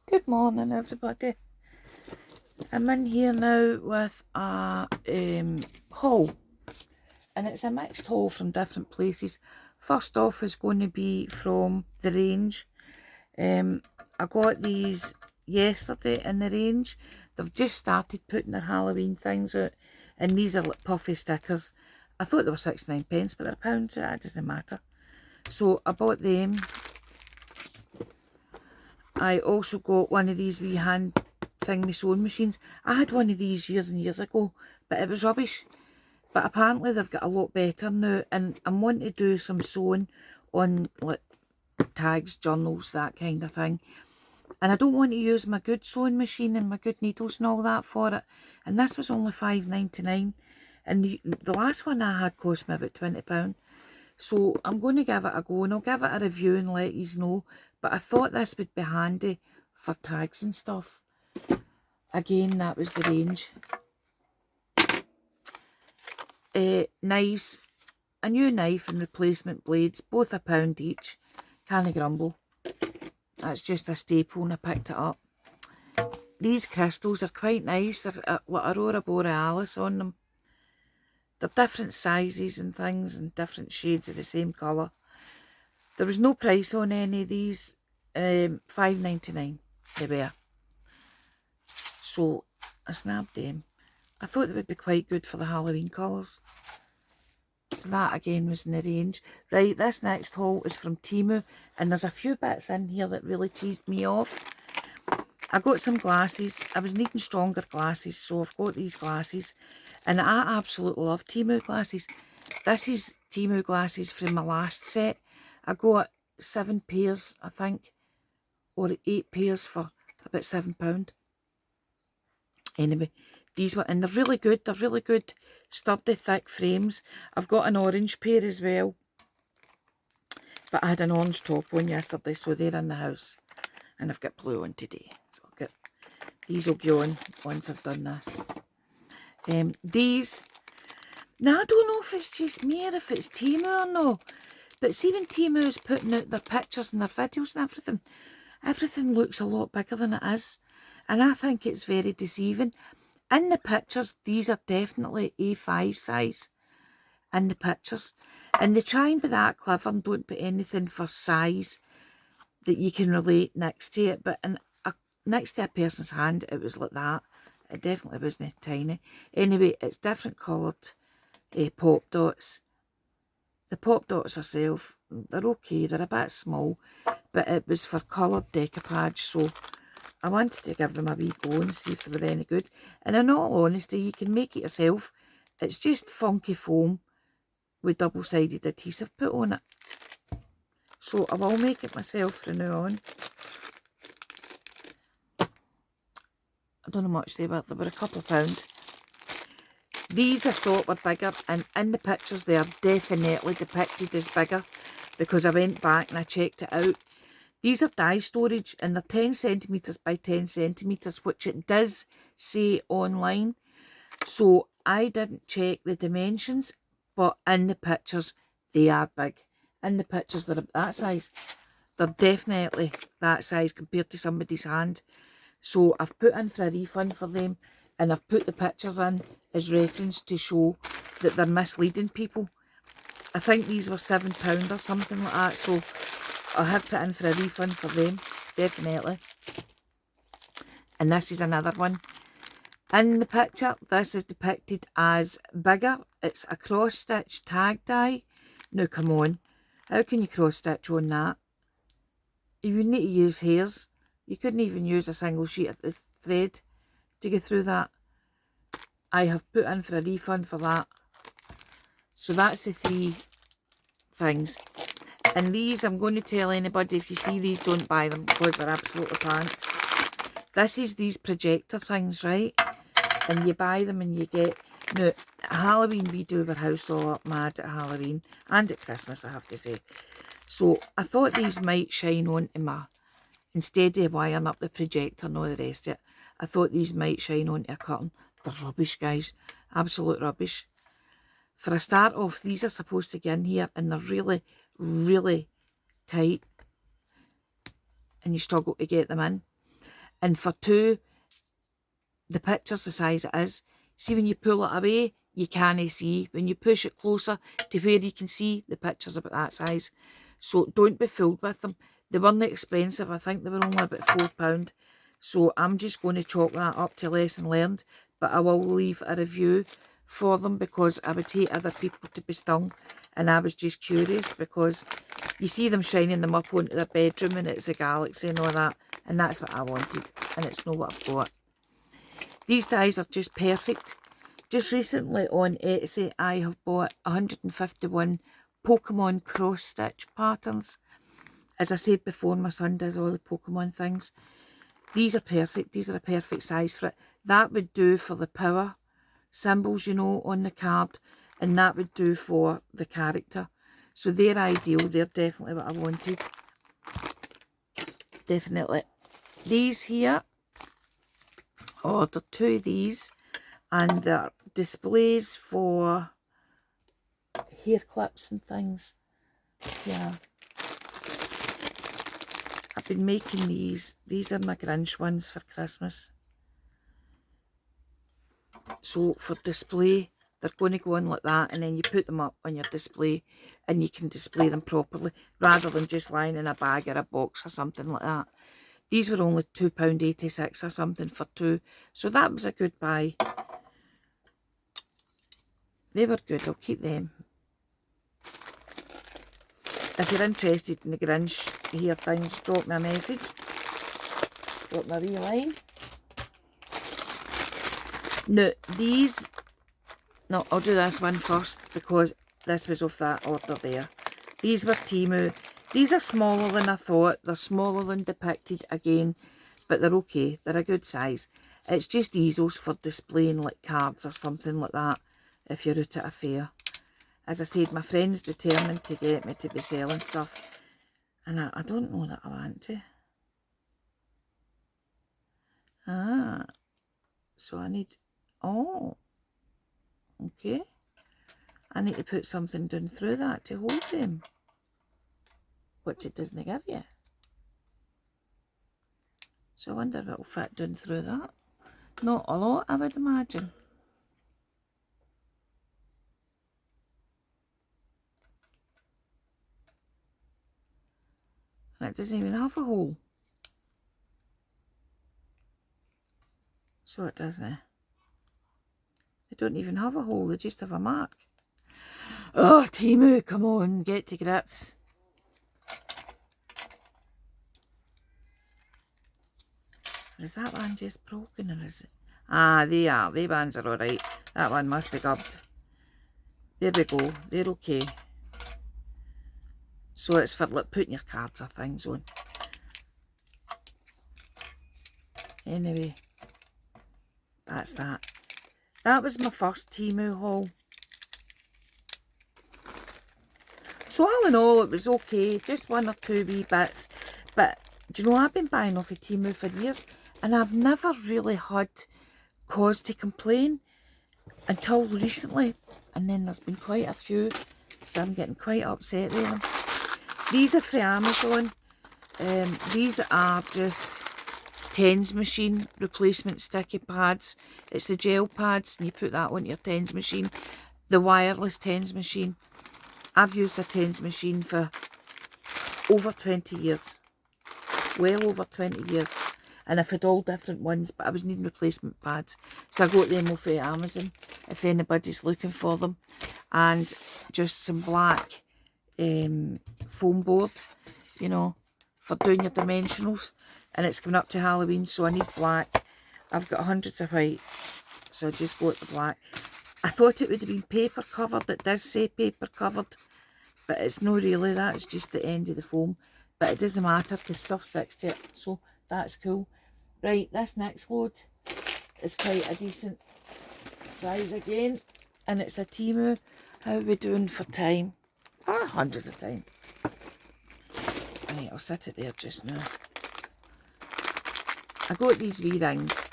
Good morning, everybody. I'm in here now with a haul, and it's a mixed haul from different places. First off is going to be from the range. I got these yesterday in the range. They've just started putting their Halloween things out, and these are like puffy stickers. I thought they were 69p, but they're a pound, so it doesn't matter. So I bought them. I also got one of these wee hand thingy sewing machines. I had one of these years and years ago, but it was rubbish. But apparently they've got a lot better now, and I'm wanting to do some sewing on like tags, journals, that kind of thing. And I don't want to use my good sewing machine and my good needles and all that for it. And this was only £5.99. And the last one I had cost me about £20. So I'm going to give it a go, and I'll give it a review and let you know. But I thought this would be handy for tags and stuff. Again, that was the range. Knives. A new knife and replacement blades, both £1 each. Can't grumble. That's just a staple and I picked it up. These crystals are quite nice. They're like Aurora Borealis on them. They're different sizes and things and different shades of the same colour. There was no price on any of these. £5.99 they were. So I snapped them. I thought they would be quite good for the Halloween colours. So that again was in the range. Right, this next haul is from Temu, and there's a few bits in here that really teased me off. I got some glasses. I was needing stronger glasses, so I've got these glasses. And I absolutely love Temu glasses. This is Temu glasses from my last set. I got 7 pairs, I think, or 8 pairs for about £7. Anyway, these were, and they're really good. They're really good, sturdy, thick frames. I've got an orange pair as well. But I had an orange top on yesterday, so they're in the house. And I've got blue on today. So I've got, these will go on once I've done this. These, now I don't know if it's just me or if it's Temu or no. But see when Temu is putting out their pictures and their videos and everything looks a lot bigger than it is. And I think it's very deceiving. In the pictures, these are definitely A5 size. In the pictures. And they try and be that clever and don't put anything for size that you can relate next to it. But next to a person's hand, it was like that. It definitely wasn't tiny. Anyway, it's different coloured pop dots. The pop dots herself, they're okay. They're a bit small. But it was for coloured decoupage, so I wanted to give them a wee go and see if they were any good. And in all honesty, you can make it yourself. It's just funky foam with double-sided adhesive put on it. So I will make it myself from now on. I don't know how much they were a couple of pounds. These I thought were bigger, and in the pictures they are definitely depicted as bigger because I went back and I checked it out. These are die storage and they're 10 centimetres by 10 centimetres, which it does say online. So I didn't check the dimensions, but in the pictures they are big. In the pictures they're that size. They're definitely that size compared to somebody's hand. So I've put in for a refund for them, and I've put the pictures in as reference to show that they're misleading people. I think these were £7 or something like that, so I have put in for a refund for them, definitely. And this is another one. In the picture, this is depicted as bigger. It's a cross-stitch tag die. Now, come on. How can you cross-stitch on that? You would need to use hairs. You couldn't even use a single sheet of the thread to go through that. I have put in for a refund for that. So that's the 3 things. And these, I'm going to tell anybody, if you see these, don't buy them because they're absolutely pants. This is these projector things, right? And you buy them and you get... Now, at Halloween, we do our house all up mad at Halloween. And at Christmas, I have to say. So, I thought these might shine onto my... Instead of wiring up the projector and all the rest of it, I thought these might shine onto a curtain. They're rubbish, guys. Absolute rubbish. For a start off, these are supposed to get in here and they're really, really tight. and you struggle to get them in. And for 2, the picture's the size it is. See, when you pull it away, you can't see. When you push it closer to where you can see, the picture's about that size. So don't be fooled with them. They weren't expensive. I think they were only about £4. So I'm just going to chalk that up to lesson learned. But I will leave a review for them because I would hate other people to be stung. And I was just curious because you see them shining them up onto their bedroom and it's a galaxy and all that. And that's what I wanted. And it's not what I've got. These dies are just perfect. Just recently on Etsy, I have bought 151 Pokemon cross-stitch patterns. As I said before, my son does all the Pokemon things. These are perfect. These are a perfect size for it. That would do for the power symbols, you know, on the card. And that would do for the character. So they're ideal. They're definitely what I wanted. Definitely. These here, ordered 2 of these. And they're displays for hair clips and things. Yeah. I've been making these. These are my Grinch ones for Christmas. So for display, they're going to go on like that, and then you put them up on your display and you can display them properly rather than just lying in a bag or a box or something like that. These were only £2.86 or something for 2. So that was a good buy. They were good. I'll keep them. If you're interested in the Grinch hair things, drop me a message. Drop me a wee line. Now, these... No, I'll do this one first because this was off that order there. These were Temu. These are smaller than I thought. They're smaller than depicted again, but they're okay. They're a good size. It's just easels for displaying like cards or something like that if you're out at a fair. As I said, my friend's determined to get me to be selling stuff. And I don't know that I want to. Ah. So I need... Oh. Okay. I need to put something down through that to hold them. Which it doesn't give you. So I wonder if it'll fit down through that. Not a lot, I would imagine. And it doesn't even have a hole. So it doesn't. They don't even have a hole, they just have a mark. Oh, Temu, come on, get to grips. Or is that one just broken or is it? Ah, they are. They ones are alright. That one must be gubbed. There we go. They're okay. So it's for like putting your cards or things on. Anyway, that's that. That was my first Temu haul. So all in all, it was okay. Just 1 or 2 wee bits. But do you know, I've been buying off of Temu for years and I've never really had cause to complain until recently. And then there's been quite a few, so I'm getting quite upset with them. These are from Amazon. These are just tens machine replacement sticky pads. It's the gel pads and you put that on your tens machine. The wireless tens machine. I've used a tens machine for over 20 years. Well over 20 years. And I've had all different ones, but I was needing replacement pads. So I got them off of Amazon, if anybody's looking for them. And just some black foam board, you know, for doing your dimensionals. And it's coming up to Halloween, so I need black. I've got hundreds of white, so I just got the black. I thought it would have been paper covered. It does say paper covered, but it's not really. That's just the end of the foam. But it doesn't matter because stuff sticks to it, so that's cool. Right, this next load is quite a decent size again, and it's a Temu. How are we doing for time? Hundreds of time. Right, I'll set it there just now. I got these wee rings.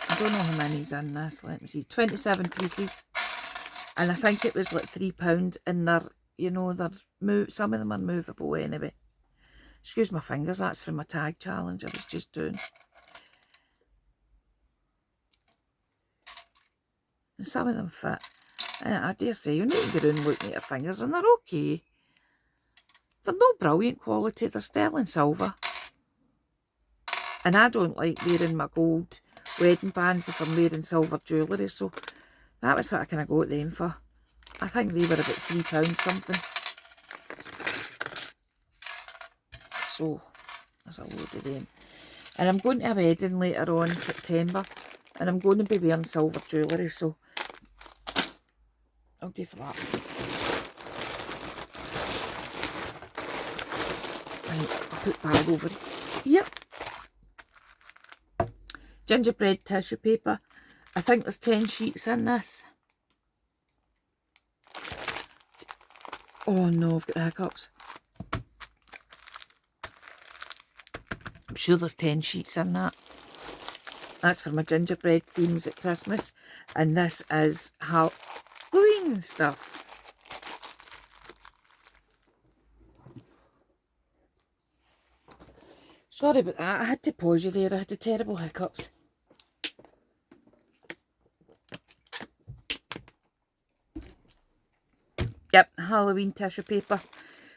I don't know how many's in this. Let me see. 27 pieces. And I think it was like £3. And they're, you know, some of them are movable anyway. Excuse my fingers, that's from my tag challenge I was just doing. And some of them fit. And I dare say, you need to go and look at your fingers and they're okay. They're no brilliant quality, they're sterling silver. And I don't like wearing my gold wedding bands if I'm wearing silver jewellery, so that was what I kind of got them for. I think they were about £3 something. So, there's a load of them. And I'm going to a wedding later on in September, and I'm going to be wearing silver jewellery, so I'll do for that. Right, I'll put bag over here. Gingerbread tissue paper. I think there's 10 sheets in this. Oh no, I've got the hiccups. I'm sure there's 10 sheets in that. That's for my gingerbread themes at Christmas. And this is Halloween stuff. Sorry about that, I had to pause you there, I had the terrible hiccups. Yep, Halloween tissue paper.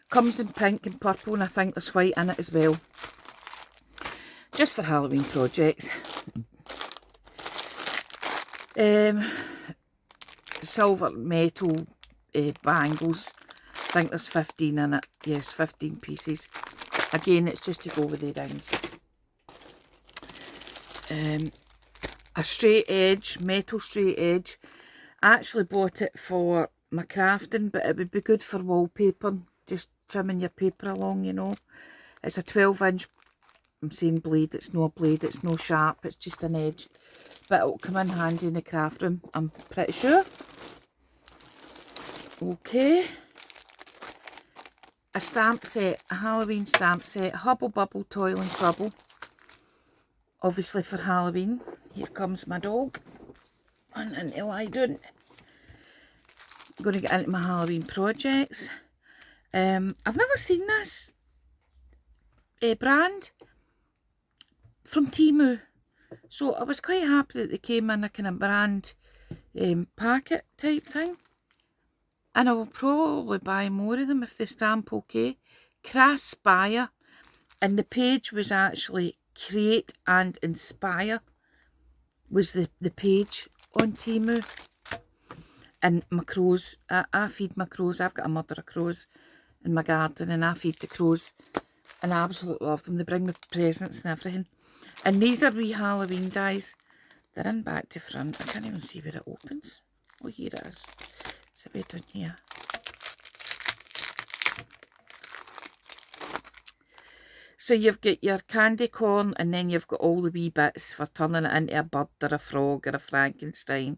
Comes in pink and purple, and I think there's white in it as well. Just for Halloween projects. Silver metal bangles. I think there's 15 in it. Yes, 15 pieces. Again, it's just to go with the rings. A straight edge, metal straight edge. I actually bought it for my crafting, but it would be good for wallpaper. Just trimming your paper along, you know. It's a 12-inch, I'm saying blade, it's no blade, it's no sharp, it's just an edge. But it'll come in handy in the craft room, I'm pretty sure. Okay. A stamp set, a Halloween stamp set, Hubble Bubble Toil and Trouble. Obviously for Halloween. Here comes my dog. And into lie down. I'm going to get into my Halloween projects. I've never seen this brand from Temu. So I was quite happy that they came in a kind of brand packet type thing. And I will probably buy more of them if they stamp okay. Craspire. And the page was actually Create and Inspire. Was the page on Temu. And my crows. I feed my crows. I've got a mother of crows in my garden. And I feed the crows. And I absolutely love them. They bring me presents and everything. And these are wee Halloween dies. They're in back to front. I can't even see where it opens. Oh, here it is. It's a bit on here. So you've got your candy corn, and then you've got all the wee bits for turning it into a bird or a frog or a Frankenstein,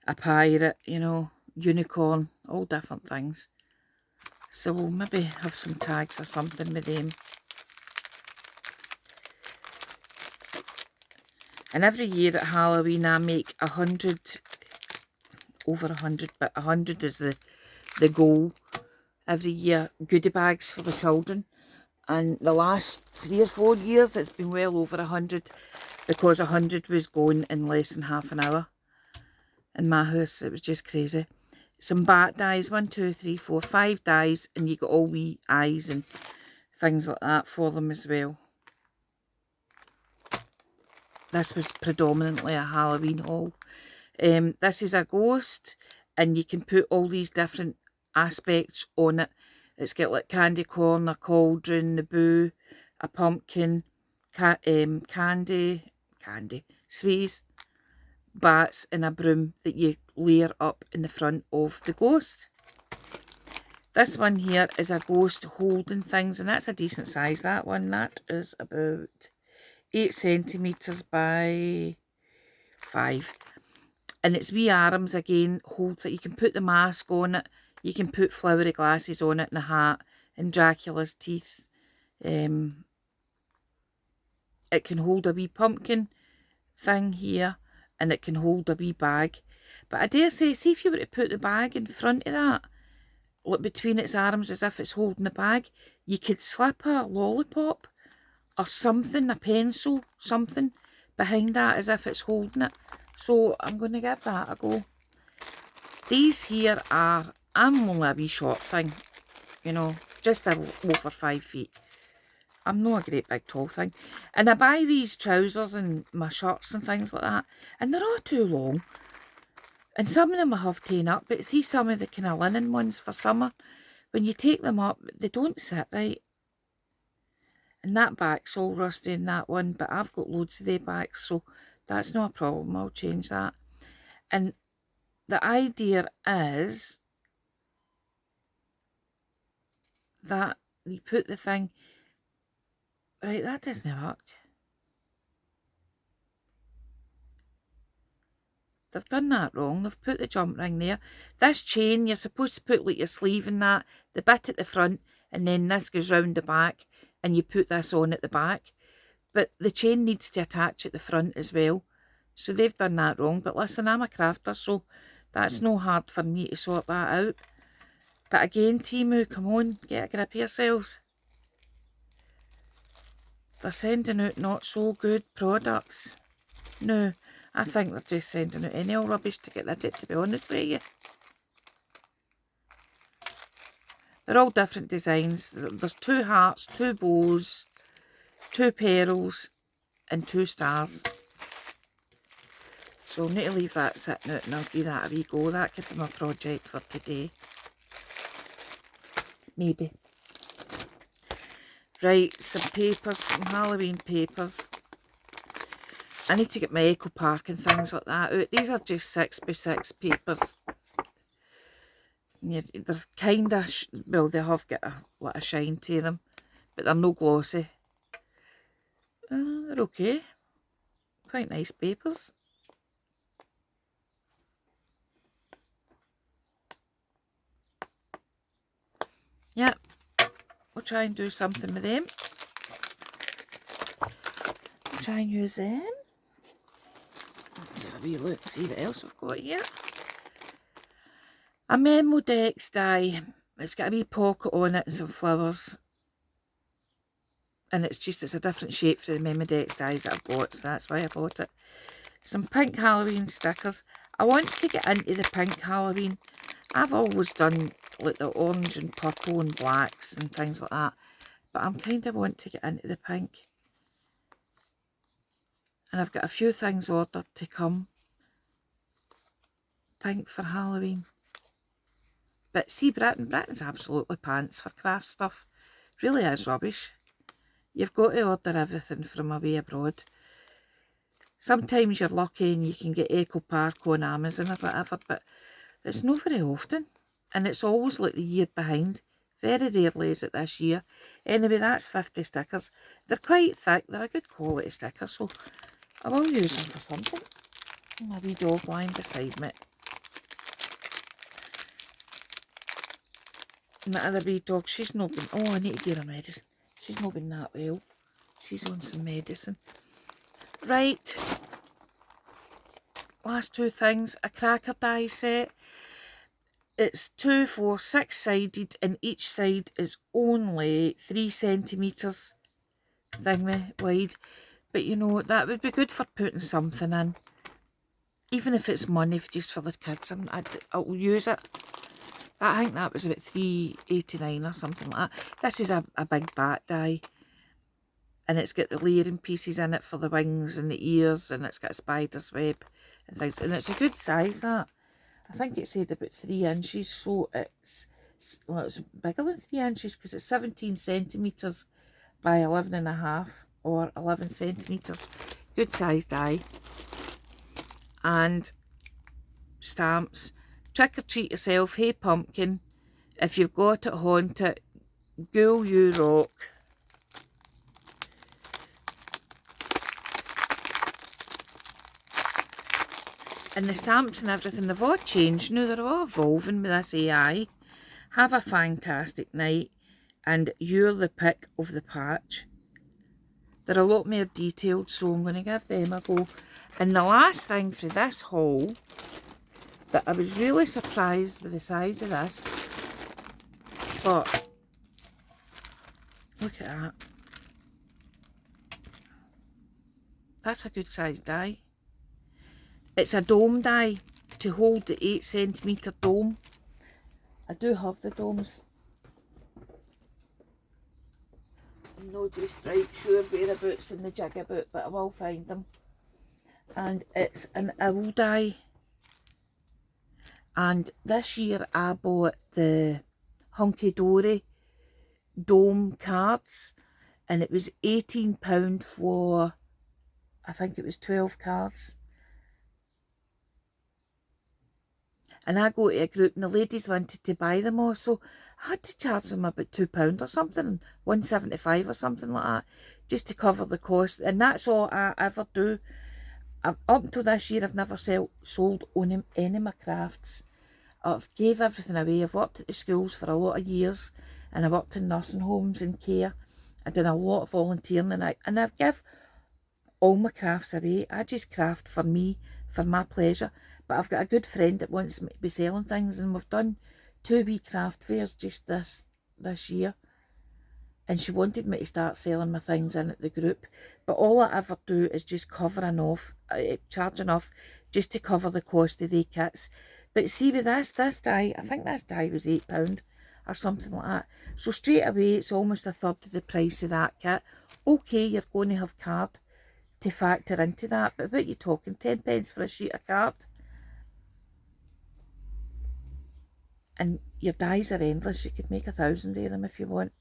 a pirate, you know, unicorn, all different things. So we'll maybe have some tags or something with them. And every year at Halloween I make 100, over 100, but 100 is the goal. Every year, goodie bags for the children. And the last 3 or 4 years it's been well over 100, because 100 was going in less than half an hour. In my house it was just crazy. Some bat dies, 1, 2, 3, 4, 5 dies, and you got all wee eyes and things like that for them as well. This was predominantly a Halloween haul. This is a ghost, and you can put all these different aspects on it. It's got like candy corn, a cauldron, the boo, a pumpkin, candy, sweets, bats, and a broom that you layer up in the front of the ghost. This one here is a ghost holding things, and that's a decent size, that one. That is about 8 centimetres by 5. And it's wee arms again, hold that you can put the mask on it. You can put flowery glasses on it and a hat and Dracula's teeth. It can hold a wee pumpkin thing here, and it can hold a wee bag. But I dare say, see if you were to put the bag in front of that, between its arms as if it's holding the bag. You could slip a lollipop or something, a pencil, something behind that as if it's holding it. So I'm going to give that a go. These here are, I'm only a wee short thing, you know, just over 5 feet. I'm not a great big tall thing. And I buy these trousers and my shirts and things like that, and they're all too long. And some of them I have taken up, but see some of the kind of linen ones for summer, when you take them up, they don't sit right. And that back's all rusty in that one, but I've got loads of their backs, so that's not a problem. I'll change that. And the idea is that you put the thing, right, that doesn't work. They've done that wrong. They've put the jump ring there. This chain, you're supposed to put like your sleeve in that, the bit at the front, and then this goes round the back, and you put this on at the back. But the chain needs to attach at the front as well. So they've done that wrong. But listen, I'm a crafter, so that's no hard for me to sort that out. But again, Temu, come on, get a grip of yourselves. They're sending out not so good products. No, I think they're just sending out any old rubbish to get rid of it, to be honest with you. They're all different designs. There's 2 hearts, 2 bows, 2 pearls, and 2 stars. So I'll need to leave that sitting out and I'll give that a wee go. That could be my project for today. Maybe. Right, some papers, some Halloween papers. I need to get my Eco Park and things like that out. These are just 6x6 papers. They're kind of, well, they have got a lot of shine to them, but they're no glossy. They're okay. Quite nice papers. Yep, we'll try and do something with them. We'll try and use them. Let's have a wee look and see what else we've got here. A memo dex die. It's got a wee pocket on it and some flowers. And it's a different shape for the memo dex dies that I've bought, so that's why I bought it. Some pink Halloween stickers. I want to get into the pink Halloween. I've always done like the orange and purple and blacks and things like that, but I'm kind of want to get into the pink. And I've got a few things ordered to come. Pink for Halloween. But see, Britain's absolutely pants for craft stuff. Really is rubbish. You've got to order everything from away abroad. Sometimes you're lucky and you can get Eco Park on Amazon or whatever, but it's not very often. And it's always like the year behind. Very rarely is it this year. Anyway, that's 50 stickers. They're quite thick. They're a good quality sticker, so I will use them for something. My wee dog lying beside me. And the other wee dog, she's not been... Oh, I need to give her medicine. She's not been that well. She's on some medicine. Right. Last 2 things. A cracker die set. It's 2, 4, 6-sided, and each side is only 3 centimetres thingy wide. But you know, that would be good for putting something in. Even if it's money just for the kids, I'll use it. I think that was about $3.89 or something like that. This is a big bat die. And it's got the layering pieces in it for the wings and the ears, and it's got a spider's web and things. And it's a good size, that. I think it said about 3 inches, so it's bigger than 3 inches because it's 17 centimetres by 11.5 or 11 centimetres. Good size die. And stamps. Trick or treat yourself. Hey pumpkin. If you've got it, haunt it. Ghoul you rock. And the stamps and everything, they've all changed now. They're all evolving with this AI. Have a fantastic night. And you're the pick of the patch. They're a lot more detailed, so I'm going to give them a go. And the last thing for this haul, that I was really surprised with the size of this. But look at that. That's a good size die. It's a dome die to hold the 8cm dome. I do have the domes. I'm not just right sure whereabouts in the jig about, but I will find them. And it's an owl die. And this year I bought the Hunky Dory dome cards, and it was £18 for, I think it was 12 cards. And I go to a group and the ladies wanted to buy them all, so I had to charge them about £2 or something, £1.75 or something like that, just to cover the cost. And that's all I ever do. Up until this year, I've never sold any of my crafts. I've gave everything away. I've worked at the schools for a lot of years, and I've worked in nursing homes and care. I've done a lot of volunteering, and I've give all my crafts away. I just craft for me, for my pleasure. But I've got a good friend that wants me to be selling things, and we've done 2 wee craft fairs just this year. And she wanted me to start selling my things in at the group. But all I ever do is just charge enough just to cover the cost of the kits. But see with this die, I think this die was £8 or something like that. So straight away, it's almost a third of the price of that kit. Okay, you're going to have card to factor into that, but what are you talking, 10p for a sheet of card? And your dies are endless. You could make 1,000 of them if you want.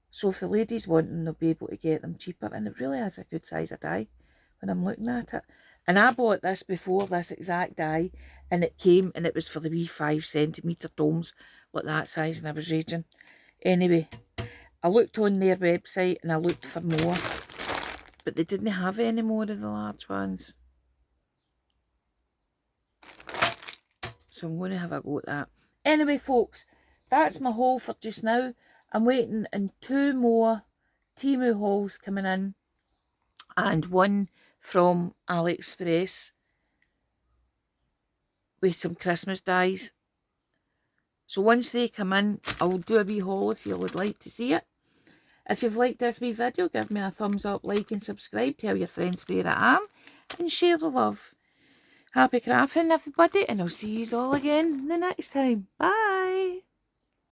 So if the ladies want them, they'll be able to get them cheaper. And it really is a good size of die when I'm looking at it. And I bought this before, this exact die, and it came and it was for the wee 5cm domes, like that size, and I was raging. Anyway, I looked on their website and I looked for more, but they didn't have any more of the large ones. So I'm going to have a go at that. Anyway, folks, that's my haul for just now. I'm waiting on 2 more Temu hauls coming in, and one from AliExpress with some Christmas dies. So once they come in, I will do a wee haul if you would like to see it. If you've liked this wee video, give me a thumbs up, like and subscribe. Tell your friends where I am and share the love. Happy crafting, everybody, and I'll see you all again the next time. Bye.